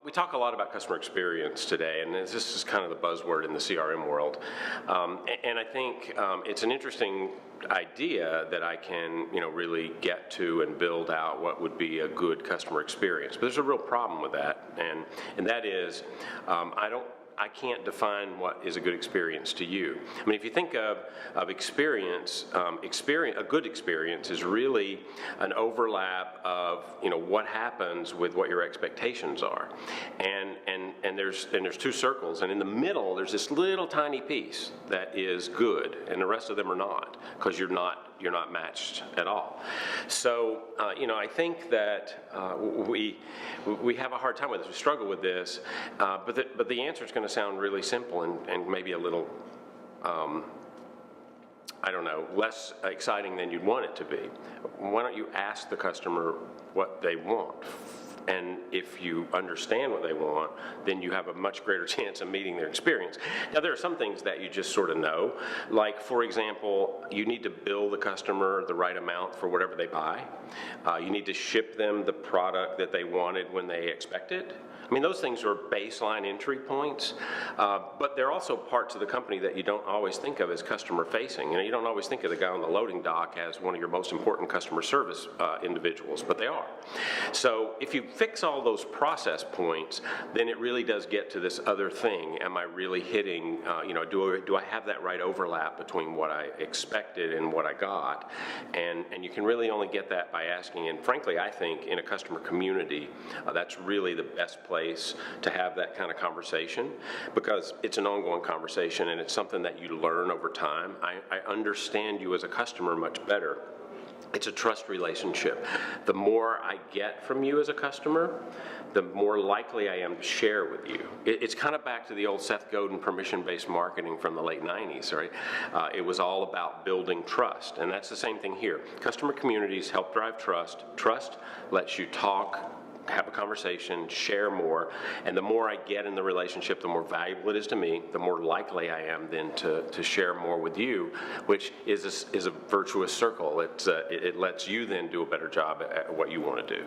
we talk a lot about customer experience today, and this is kind of the buzzword in the CRM world. And I think it's an interesting idea that I can, really get to and build out what would be a good customer experience. But there's a real problem with that, and that is I can't define what is a good experience to you. I mean, if you think of experience, a good experience is really an overlap of what happens with what your expectations are, and there's two circles, and in the middle there's this little tiny piece that is good, and the rest of them are not, because you're not matched at all. So I think that we have a hard time with this. We struggle with this, but the answer is going to sound really simple and maybe a little less exciting than you'd want it to be. Why don't you ask the customer what they want? And if you understand what they want, then you have a much greater chance of meeting their experience. Now, there are some things that you just sort of know. Like, for example, you need to bill the customer the right amount for whatever they buy. You need to ship them the product that they wanted when they expected. I mean, those things are baseline entry points, but they're also parts of the company that you don't always think of as customer facing. You don't always think of the guy on the loading dock as one of your most important customer service individuals, but they are. So if you fix all those process points, then it really does get to this other thing. Am I really hitting, do I have that right overlap between what I expected and what I got? And you can really only get that by asking, and frankly, I think in a customer community, that's really the best place to have that kind of conversation, because it's an ongoing conversation and it's something that you learn over time. I understand you as a customer much better. It's a trust relationship. The more I get from you as a customer, the more likely I am to share with you. It's kind of back to the old Seth Godin permission-based marketing from the late 90s, right? It was all about building trust, and that's the same thing here. Customer communities help drive trust. Trust lets you talk, have a conversation, share more, and the more I get in the relationship, the more valuable it is to me, the more likely I am then to share more with you, which is a virtuous circle. It lets you then do a better job at what you want to do.